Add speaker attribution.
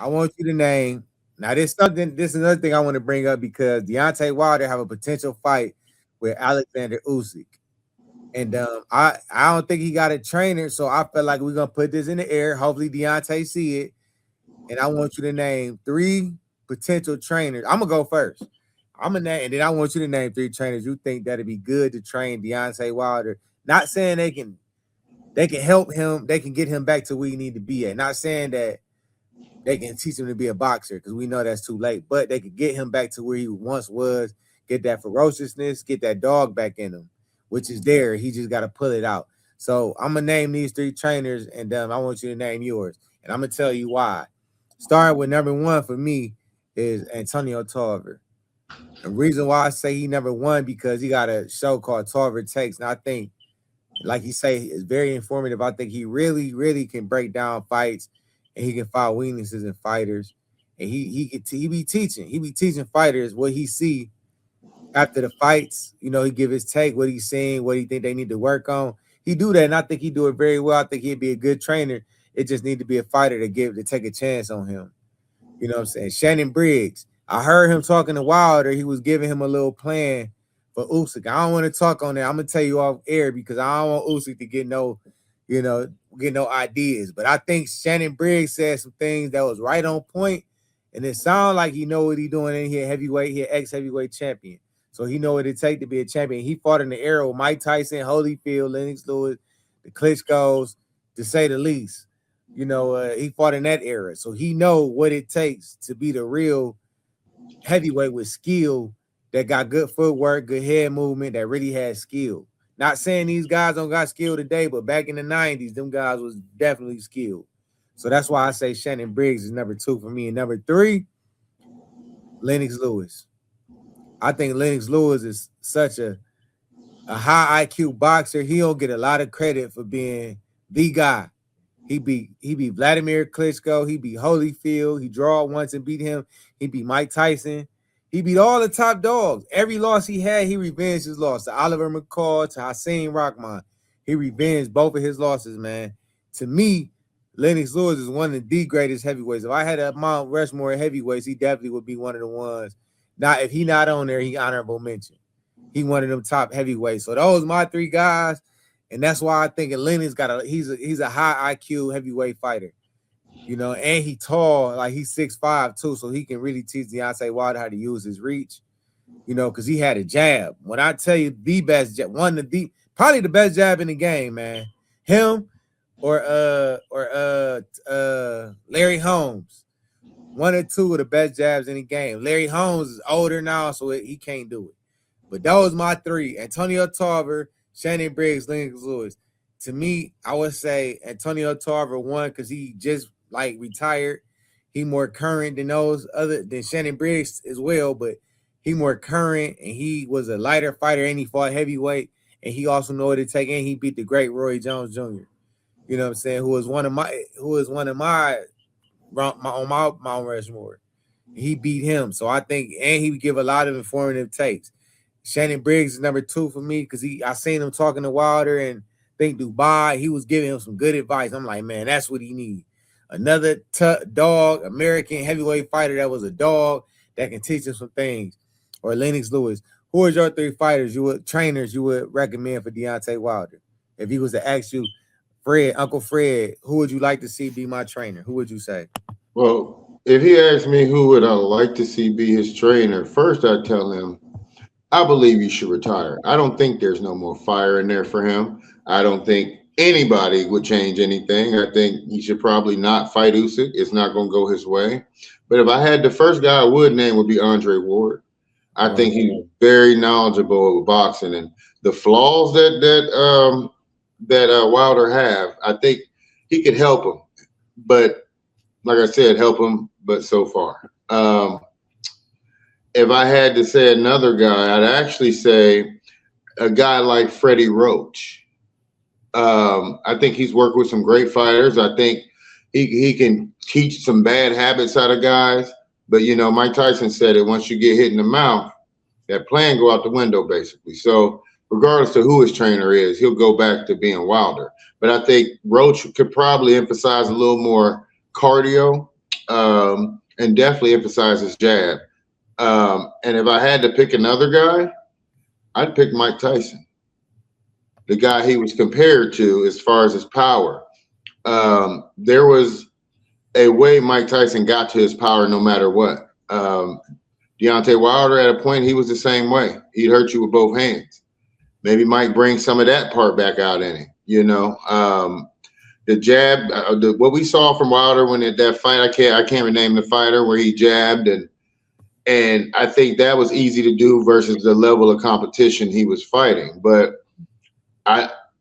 Speaker 1: I want you to name. Now, this something. This is another thing I want to bring up because Deontay Wilder have a potential fight with Alexander Usyk, and I don't think he got a trainer, so I feel like we're gonna put this in the air. Hopefully, Deontay see it, and I want you to name three potential trainers. I'm gonna go first. I'm gonna name, and then I want you to name three trainers you think that'd be good to train Deontay Wilder. Not saying they can help him, they can get him back to where he need to be at. Not saying that they can teach him to be a boxer because we know that's too late, but they could get him back to where he once was, get that ferociousness, get that dog back in him, which is there. He just got to pull it out. So I'm gonna name these three trainers, and I want you to name yours, and I'm gonna tell you why. Starting with number one for me is Antonio Tarver. The reason why I say he number one because he got a show called Tarver Takes, and I think, like you say, it's very informative. I think he really, really can break down fights, and he can find weaknesses in fighters. And he be teaching fighters what he see after the fights. You know, he give his take, what he's seeing, what he think they need to work on. He do that, and I think he do it very well. I think he'd be a good trainer. It just need to be a fighter to take a chance on him. You know what I'm saying? Shannon Briggs. I heard him talking to Wilder. He was giving him a little plan for Usyk. I don't want to talk on that. I'm gonna tell you off air because I don't want Usyk to get no, get no ideas. But I think Shannon Briggs said some things that was right on point, and it sounded like he know what he doing in here. Heavyweight, he ex-heavyweight champion, so he know what it take to be a champion. He fought in the era with Mike Tyson, Holyfield, Lennox Lewis, the Klitschko's, to say the least. He fought in that era, so he know what it takes to be the real heavyweight with skill that got good footwork, good head movement, that really had skill. Not saying these guys don't got skill today, but back in the 90s, them guys was definitely skilled. So that's why I say Shannon Briggs is number two for me. And number three, Lennox Lewis. I think Lennox Lewis is such a high IQ boxer. He don't get a lot of credit for being the guy. He beat Vladimir Klitschko. He beat Holyfield. He draw once and beat him. He beat Mike Tyson. He beat all the top dogs. Every loss he had, he revenged his loss. To Oliver McCall, to Hussein Rahman. He revenged both of his losses, man. To me, Lennox Lewis is one of the greatest heavyweights. If I had a Mount Rushmore heavyweights, he definitely would be one of the ones. Now, if he not on there, he honorable mention. He one of them top heavyweights. So those my three guys. And that's why I think Lennox he's a high IQ heavyweight fighter, and he tall, like he's 6'5" too, so he can really teach Deontay Wilder how to use his reach, because he had a jab. When I tell you the best jab, probably the best jab in the game, man. Him or Larry Holmes, one or two of the best jabs in the game. Larry Holmes is older now, so he can't do it. But those my three: Antonio Tarver, Shannon Briggs, Lennox Lewis. To me, I would say Antonio Tarver won because he just retired. He more current than Shannon Briggs as well, but he more current and he was a lighter fighter and he fought heavyweight and he also know what it take and he beat the great Roy Jones Jr. You know what I'm saying? Who was one of my on my Mount Rushmore. He beat him, so I think, and he would give a lot of informative takes. Shannon Briggs is number two for me because I seen him talking to Wilder and think Dubai. He was giving him some good advice. I'm like, man, that's what he needs. Another dog, American heavyweight fighter that was a dog that can teach him some things. Or Lennox Lewis. Who are your three fighters trainers you would recommend for Deontay Wilder? If he was to ask you, Uncle Fred, who would you like to see be my trainer? Who would you say?
Speaker 2: Well, if he asked me who would I like to see be his trainer, first I'd tell him, I believe you should retire. I don't think there's no more fire in there for him. I don't think anybody would change anything. I think he should probably not fight Usyk. It's not going to go his way. But if I had the first guy I would name would be Andre Ward. I think he's very knowledgeable of boxing and the flaws that Wilder have. I think he could help him, but like I said, help him. But so far. If I had to say another guy, I'd actually say a guy like Freddie Roach. I think he's worked with some great fighters. I think he can teach some bad habits out of guys. But, Mike Tyson said it, once you get hit in the mouth, that plan go out the window, basically. So regardless of who his trainer is, he'll go back to being Wilder. But I think Roach could probably emphasize a little more cardio and definitely emphasize his jab. And if I had to pick another guy, I'd pick Mike Tyson, the guy he was compared to as far as his power. There was a way Mike Tyson got to his power no matter what. Deontay Wilder, at a point, he was the same way. He'd hurt you with both hands. Maybe Mike brings some of that part back out in him. The jab, what we saw from Wilder when that fight, I can't rename the fighter where he jabbed, and I think that was easy to do versus the level of competition he was fighting. But